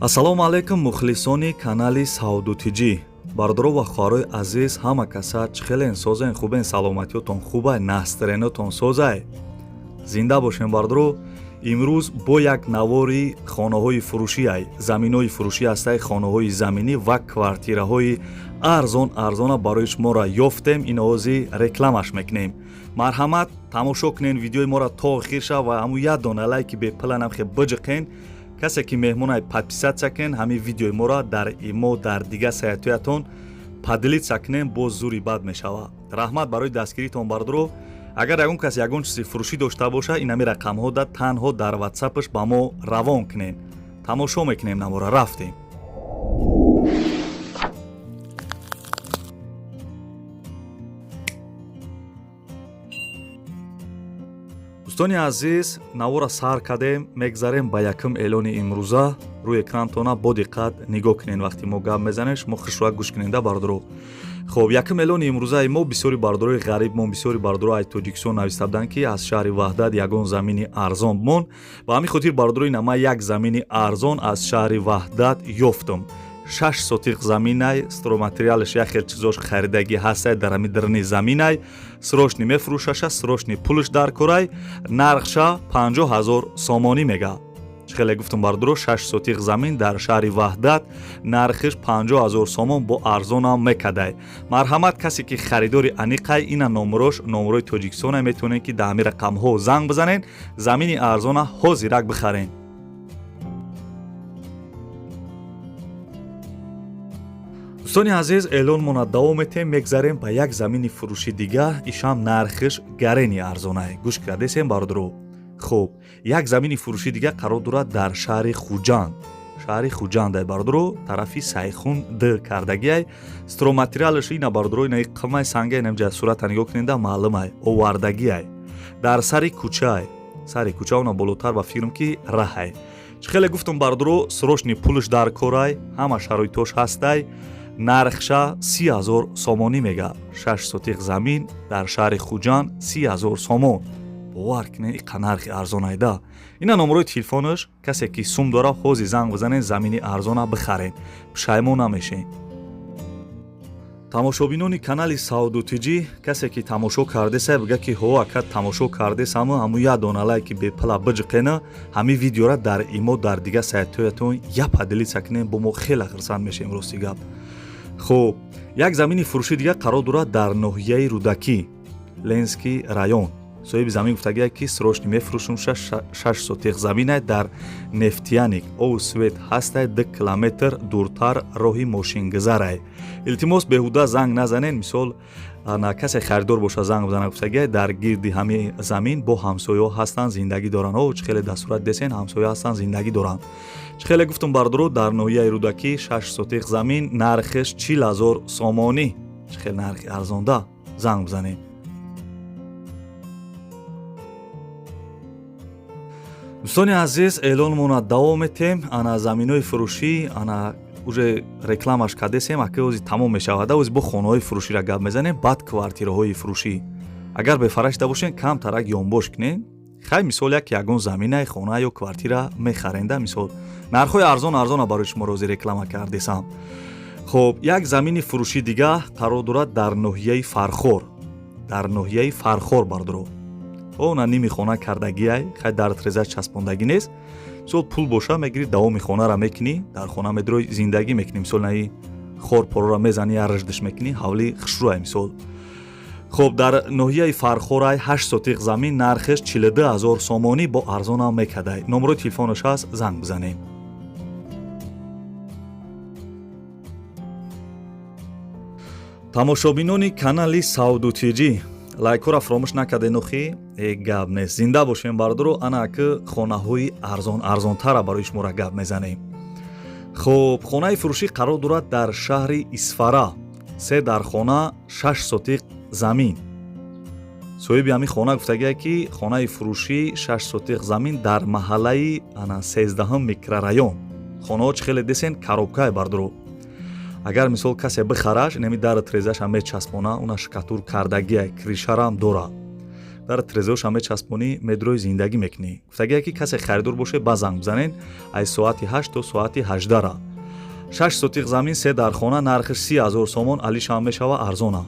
Ассалому алайкум мухлисони канали Саудутиҷӣ. Бардоро ва хоҳарои азиз ҳама каса чӣ хелен созен хубен саломатиётон хубай настроениятон созай. Зинда бошем бардоро. Имрӯз бо як навори хонаҳои фурӯшиай, заминҳои фурӯшӣ ҳастай хонаҳои заминӣ ва квартираҳои арзона барои шуморо ёфтем. ин овози рекламаш мекунем. Марҳамат тамошо кунен видеои моро то охирша ва ҳаму як дона лайки бепланам хе биҷиқен. касе ки меҳмонай подписатсия кунен ҳамин видеои моро дар имо дар дига сайтҳоятон падилитсия кунен боз зури бад мешавад. раҳмат барои дастгиритон бардоро. агар ягон кас ягон чизи фурӯшӣ дошта боша ин ҳамин рақамҳо да танҳо дар ватсапаш ба мо равон кунен. тамошо мекунем намора рафтем. дӯстони азиз, навора сар кардем, мегзарем ба якум эълони имрӯза. рӯи экраntона бо диққат нигоҳ кунен. вақте мо гап мезанем шумо хушроя гӯш куненда бардоро. хуб, якум эълони имрӯзаи мо бисёри бардорои ғариб мон, бисёри бардорои аз Тоҷикистон нависта буданд ки аз шаҳри Ваҳдат ягон замини арзон мон. ба ҳамин хотир бардорои нама як замини арзон аз шаҳри Ваҳдат ёфтам. 6 сотиқ заминай, стройматериалаш як хел чизош харидагӣ ҳастай дар ҳамин дарни заминай. срочни мефурӯшаша, срочни пулаш дар корай. нархша 50 000 сомонӣ мега. чӣ хеле гуфтам бардоро 6 сотиқ замин дар шаҳри Ваҳдат нархиш 50 000 сомон бо арзонам мекадай. марҳамат касе ки харидори аниқай ина номрои Тоҷикистона метавонен ки дар ҳамин рақамҳо занг бизанен, замини арзона ҳозирак бихарен. дӯстони азиз, эълонмона давом метем, мегзарем ба як замини фурӯши дига. ишам нархиш гарени арзонае. гӯш кардесем бардоро. хуб, як замини фурӯши дига қарор дорад дар шаҳри Хуҷанд. шаҳри Хуҷандай бардоро, тарафи Сайхун д кардагиай. стройматериалаш ина бардоро, ина қимай сангай намҷа сурата нигоҳ куненда маълумай, овардагиай. дар сари кӯчаай. сари кӯча уна болотар ба фикрам ки раҳай. чӣ хеле гуфтам бардоро, срочни пулаш дар корай, ҳама шароитош ҳастай. нархша 30 000 сомонӣ мега. 6 сотиқ замин дар шаҳри Хуҷанд 30 000 сомон. бовар кунен иқа нархи арзонайда. ина номрои телефонаш, касе ки сум дора ҳозир занг бизанен, замини арзона бихарен. пушаймон намешен. тамошобинони канали Саудутиҷӣ, касе ки тамошо кардеса бига ки ҳо акад тамошо кардесам, ҳаму як дона лайки бепла биҷиқена, ҳамин видеора дар имо дар дига сайтҳоятон я падилитсия кунен, бо мо хеле хирсанд мешем рости гап. хуб, як замини фурӯши дига қарор дорад дар ноҳияи Рӯдакӣ, Ленский район. соҳиби замин гуфтагиак ки срочни мефурӯшумша 6 сотиқ заминай дар Нефтяник, Оусвет ҳастай 2 километр дуртар роҳи мошингузарай. илтимос беҳуда занг назанен, мисол касе харидор боша занг бизана, гуфтагиай дар гирди ҳамин замин бо ҳамсояҳо ҳастанд, зиндагӣ доранд. чӣ хеле дастурат десен, ҳамсоя ҳастанд, зиндагӣ доранд. чӣ хеле гуфтам бардоро, дар ноҳияи Рӯдакӣ 6 сотиқ замин, нархиш 40 000 сомонӣ. чӣ хеле нархи арзонда. занг бизанем. дӯстони азиз, эълонмона давом метем. ана заминои фурӯшӣ, ана уже рекламаш кардесем, ака ози тамом мешавад. ози бо хонаҳои фурӯширо гап мезанем, баъд квартираҳои фурӯшӣ. агар бефарашида бошен, камтарак ёнбош кунен. хай мисол ягон заминай хона ё квартира мехаренда, мисол нархҳои арзона барои шумо рози реклама кардесам. хуб, як замини фурӯши дига қарор дорад дар ноҳияи Фархор. дар ноҳияи Фархор бардоро. она ними хона кардагиай, хай дар треза часпондагӣ нест. мисол пул боша мегири, давоми хонара мекунӣ, дар хона медрои зиндагӣ мекунӣ, мисол наи хорпорора мезани, я рыждиш мекунӣ, ҳавли хушрӯай мисол. хуб, дар ноҳияи Фархорай 8 сотиқ замин, нархиш 42 000 сомонӣ бо арзонам мекадай. номрои телефонаш ҳаст, занг бизанем. тамошобинони канали Саудутиҷӣ, лайкора фаромӯш накардед. нохи гап нест. зинда бошем бардоро. ана ака хонаҳои арзонтара барои шуморо гап мезанем. хуб, хонаи фурӯшӣ қарор дорад дар шаҳри Исфара. 3 дар хона, 6 сотиқ замин. соҳиби ҳамин хона гуфтагиак ки хонаи фурӯшӣ 6 сотиқ замин дар маҳаллаи ана 13 микрорайон. хонаҳо чӣ хеле десен, коробкае бардоро. агар мисол касе бихараш, неми дар трезаша мечаспона, уна шкатур кардагиай, кришарам дора. дар трезоша мечаспонӣ медрои зиндагӣ мекунӣ. Гуфтагие ки касе харидор боше ба занг бизанен аз соати 8 то соати 18 ра. 6 сотиқ замин 3 дар хона нархиш 30 000 сомон алишам мешава арзона.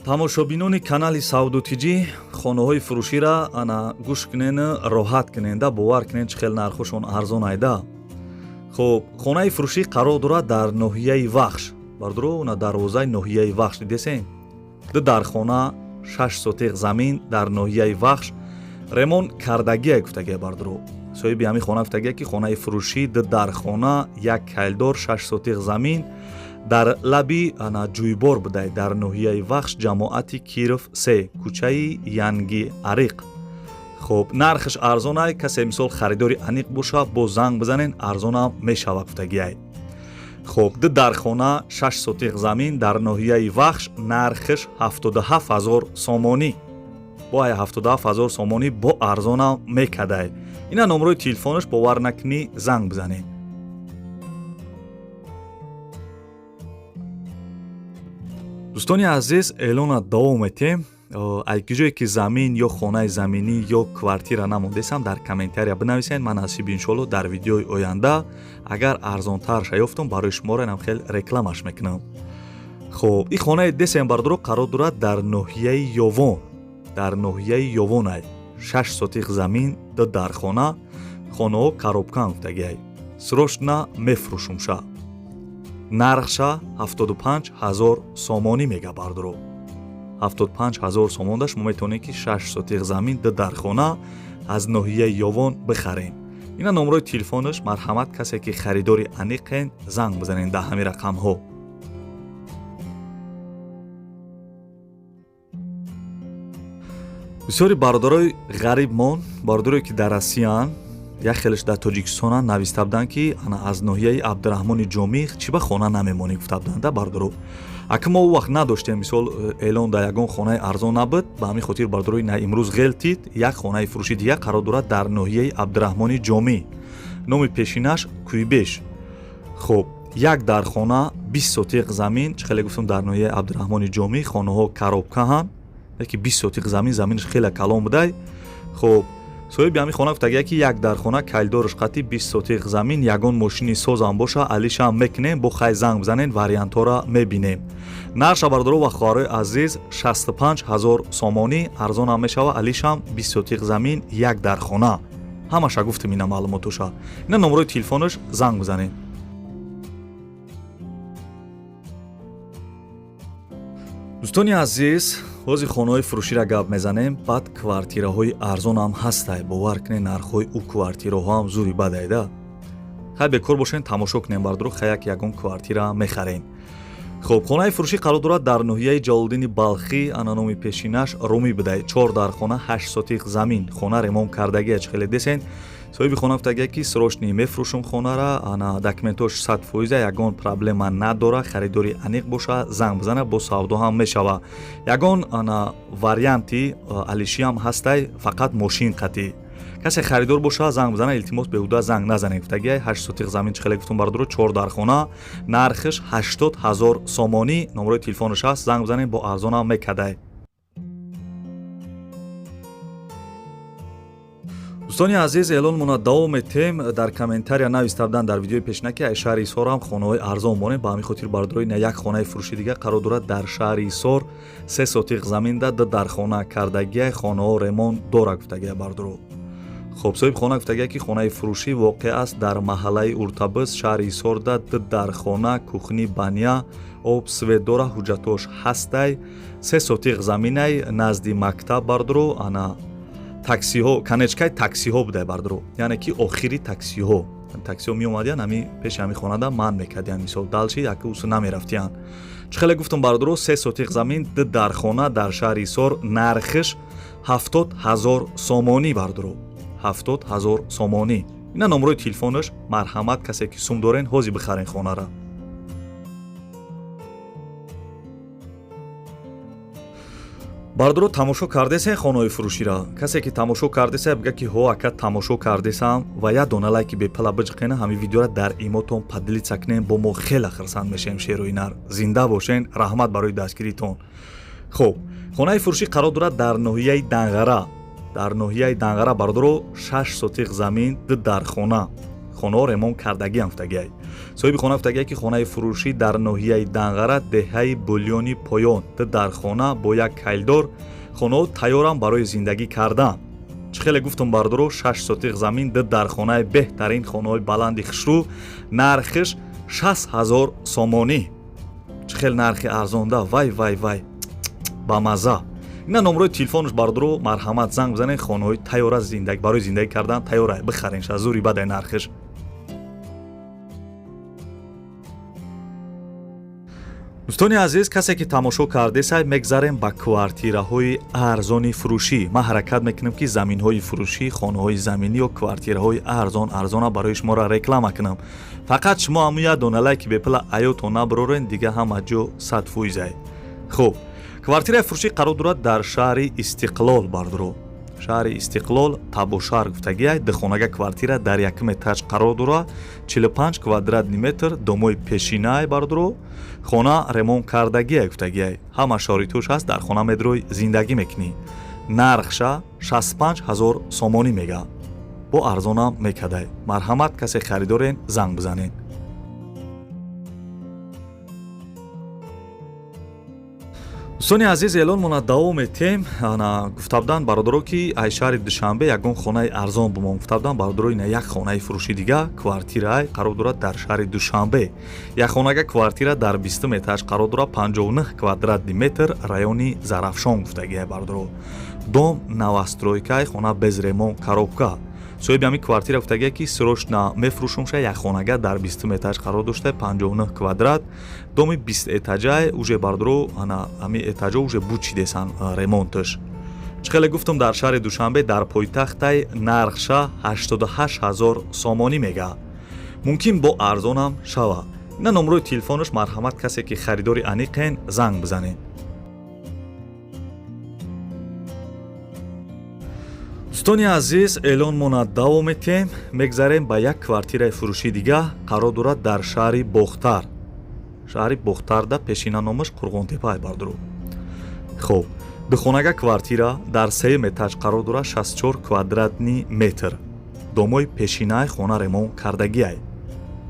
тамошобинони канали Саудутиҷӣ хонаҳои фурӯширо ана гӯш кунен, роҳат куненда бовар кунен чӣ хел нархошон арзон айда. Хуб, хонаи фурӯшӣ қарор дорад дар ноҳияи Вахш. Бардуро на дарвозаи ноҳияи Вахш дидесен. Ду дар хона 6 сотиқ замин дар ноҳияи Вахш ремон кардагия гуфтагия бардуро. соҳиби ҳамин хона гуфтагия ки хонаи фурӯшӣ ду дар хона як кайлдор 6 сотиқ замин дар лаби ана ҷӯйбор будай дар ноҳияи Вахш ҷамоати Киров 3 кӯчаи Янги Ариқ. хуб, нархиш арзонай, касе мисол харидори аниқ боша бо занг бизанен арзонам мешава гуфтагиай. хуб, ду дар хона 6 сотиқ замин дар ноҳияи Вахш нархиш 77 000 сомонӣ. бо 77 000 сомонӣ бо арзонам мекадай. ина номрои телефонаш бовар накунӣ занг бизанед. дӯстони азиз, эълона давом метем. айкиҷое ки замин ё хонаи заминӣ ё квартира намондесам дар комментария бинависен. ман насиб иншоалло дар видеои оянда агар арзонтарша ёфтам барои шуморо нам хел рекламаш мекунам. хуб, ин хонаи десем бардуро қарор дорад дар ноҳияи Ёвон. дар ноҳияи Ёвонай 6 сотиқ замин ду дар хона хонаҳо коробкан гуфтагиай. срочно мефурӯшумша. нархша 75 000 сомонӣ мега бардуро. 75 000 сомонда шумо метавонед ки 6 сотиқ замин ду дар хона аз ноҳияи Ёвон бихарем. ина номрои телефонаш, марҳамат касе ки харидори аниқен занг бизанен дар ҳамин рақамҳо. бисёри бародарои ғарибмон, бародарое ки дар Россиян, як хелаш дар Тоҷикистонан нависта буданд ки ана аз ноҳияи Абдураҳмони Ҷомӣ чӣ ба хона намемонӣ гуфта буданд да бардаро. аки мо вақт надоштем мисол эълон дар ягон хонаи арзон набуд, ба ҳамин хотир бардарои на имрӯз ғелтид як хонаи фурӯши дигар қарор дорад дар ноҳияи Абдураҳмони Ҷомӣ. номи пешинаш Кӯйбеш. хуб, як дар хона 20 сотиқ замин, чӣ хеле гуфтам дар ноҳияи Абдураҳмони Ҷомӣ хонаҳо коробкаҳанд. яки 20 сотиқ замин, заминаш хеле калон будай. хуб, соҳиби ҳамин хона гуфтагия ки як дар хона кайлдориш қати 20 сотиқ замин, ягон мошини созам боша алишам мекунем, бо хай занг бизанен вариантҳоро мебинем. нарша бардоро ва хоҳарои азиз 65 000 сомонӣ арзонам мешава алишам 20 сотиқ замин як дар хона. ҳамаша гуфтем ина маълумотоша. ина номрои телефонаш занг бизанем. дӯстони азиз, ҳозир хонаҳои фурӯширо гап мезанем, баъд квартираҳои арзонам ҳастай. бовар кунед нархҳои ӯ квартираҳоам зури бадайда. хай бекор бошен тамошо кунем бардуро хаяк ягон квартира мехарем. хуб, хонаи фурӯшӣ қарор дорад дар ноҳияи Ҷалолиддини Балхӣ, ана номи пешинаш Румӣ будай. 4 дар хона 8 сотиқ замин, хона ремонт кардагия чӣ хеле десен. соҳиби хона гуфтагия ки срочни мефурӯшум хонара, ана документош 100% ягон проблема надора, харидори аниқ боша, занг бизана, бо савдо ҳам мешава. ягон ана варианти алишиам ҳастай, фақат мошин қатӣ. касе харидор боша занг бизана, илтимос беҳуда занг назанед гуфтагия. 8 сотиқ замин чӣ хеле гуфтум бардуро 4 дар хона, нархиш 80 000 сомонӣ, номрои телефонаш аст, занг бизанед, бо арзонам мекадай. дӯстони азиз, эълон мона давом метем. дар комментария нависта буданд дар видеои пешина ки аз шаҳри Исор ҳам хонаҳои арзон монем. ба ҳамин хотир бардорои на як хонаи фурӯши дигар қарор дорад дар шаҳри Исор 3 сотиқ заминда ду дар хона кардагия, хонаҳо ремонт дора гуфтагия бардоро. хуб, соҳиби хона гуфтагия ки хонаи фурӯшӣ воқеъ аст дар маҳаллаи Уртабыз, шаҳри Исорда, ду дар хона, кухни, баня, об, свет дора, ҳуҷҷатош ҳастай. 3 сотиқ заминай назди мактаб бардоро, ана таксиҳо, канечкаи таксиҳо будай бардоро, яъне ки охири таксиҳо. таксиҳо меомадиян, ҳамин пеши ҳамин хонада ман мекардиян, мисол далши яки усу намерафтиян. чӣ хеле гуфтам бардоро 3 сотиқ замин ду дар хона дар шаҳри Исор, нархиш 70 000 сомонӣ бардоро. 70 000 сомонӣ. ина номрои телефонаш, марҳамат касе ки сум дорен ҳозир бихарен хонара. бардоро тамошо кардесен хонаҳои фурӯширо. касе ки тамошо кардеса бига ки ҳо ака тамошо кардесам ва я дона лайки бепала биҷиқена, ҳамин видеоро дар имотон падилица кунен, бо мо хеле хирсанд мешем. шеру инар зинда бошен. раҳмат барои дастгиритон. хуб, хонаи фурӯшӣ қарор дорад дар ноҳияи Данғара. Дар ноҳияи Данғара бардоро 6 сотиқ замин дар хона. хонаҳо ремонт кардагӣ гуфтагиай. соҳиби хона гуфтагиай ки хонаи фурӯшӣ дар ноҳияи Данғара деҳаи булёни поён дар хона бо як кайлдор хонаҳо тайёрам барои зиндагӣ кардан. чӣ хеле гуфтам бардоро 6 сотиқ замин дар хонаи беҳтарин хонаҳои баланди хушрӯ, нархиш 60,000 сомонӣ. чӣ хел нархи арзонда, вай ба маза. ина номрои телефонаш бардоро марҳамат занг бизанед, хонаҳои тайёра зиндагӣ барои зиндагӣ кардан тайёра бихарен, шазури бадай нархиш. дӯстони азиз, касе ки тамошо кардесай, мегзарем ба квартираҳои арзони фурӯшӣ. ман ҳаракат мекунам ки заминҳои фурӯшӣ, хонаҳои заминӣ ё квартираҳои арзона барои шуморо реклама кунам. фақат шумо ҳамун як дона лайки бепила аётон набарорен, дига ҳама ҷо 100%. хуб, квартираи фурӯшӣ қарор дорад дар шаҳри Истиқлол бардоро. шаҳри Истиқлол табошаҳр гуфтагиай. духонага квартира дар якум этаж қарор дорад, 45 квадратни метр, домои пешинаи бардоро. хона ремонт кардагиай гуфтагиай. ҳама шоритош ҳаст, дар хона медрои зиндагӣ мекунӣ. нархша 65,000 сомонӣ мега. бо арзонам мекадай. марҳамат, касе харидорен занг бизанед. дӯстони азиз, эълонмона давом метем. гуфта буданд бародаро ки ай шаҳри Душанбе ягон хонаи арзон бумон. гуфта буданд бародаро ина як хонаи фурӯши дига квартираи қарор дорад дар шаҳри Душанбе. як хонага квартира дар 20 этаж қарор дорад, 59 квадратни метр, райони Зарафшон гуфтагиай бародаро. дом новостройкаи хона без ремонт коробка. соҳиби ҳамин квартира гуфтагиай ки срочно мефурӯшумша. як хонага дар 20 этаж қарор дошта, 59 квадрат, доми 20 этаҷаи уже бардоро ҳамин этаҷо уже бучидесан ремонташ. чӣ хеле гуфтам дар шаҳри Душанбе дар пойтахтай нархша 88,000 сомонӣ мега. мумкин бо арзонам шава. ина номрои телефонаш, марҳамат, касе ки харидори аниқен занг бизанед. дӯстони азиз, эълонмона давом метем. мегзарем ба як квартираи фурӯши дига қарор дорад дар шаҳри Бохтар. шаҳри Бохтарда пешина номаш Қурғонтепа бардоро. хуб, духонага квартира дар 3 этаж қарор дорад, 64 квадратни метр, домои пешинаи хона ремонт кардагиай.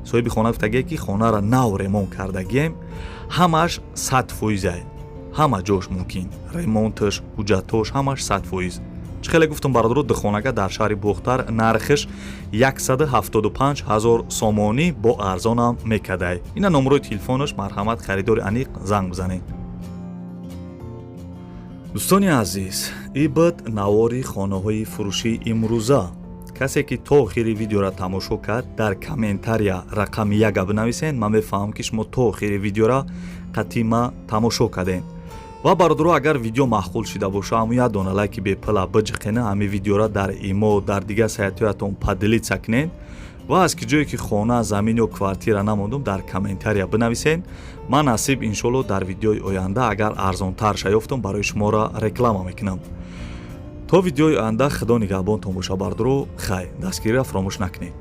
соҳиби хона гуфтагиай ки хонара нав ремонт кардагием, ҳамаш 100%. ҳама ҷош мумкин, ремонташ, ҳуҷҷатош ҳамаш 100%. чӣ хеле гуфтам бародаро, духонага дар шаҳри Бохтар, нархиш 175,000 сомонӣ, бо арзонам мекадай. ина номрои телефонаш, марҳамат, харидори аниқ занг бизанед. дӯстони азиз, ин буд навори хонаҳои фурӯши имрӯза. касе ки то охири видеоро тамошо кард, дар комментария рақами 1 бинависен. ман мефаҳмам ки шумо то охири видеоро қатъима тамошо кардем. ва бародаро, агар видео маъқул шуда боша, ҳамун як дона лайки бепила биҷиқена, ҳамин видеоро дар имо, дар дигар сайтҳоятон падилитса кунед. ва аз ки ҷое ки хона, замин ё квартира намондум, дар комментария бинависен. ман насиб иншоалло дар видеои оянда, агар арзонтар шаёфтам, барои шуморо реклама мекунам. то видеои оянда, худо нигаҳбонтон боша бародаро. хай, дастгириро фаромӯш накунед.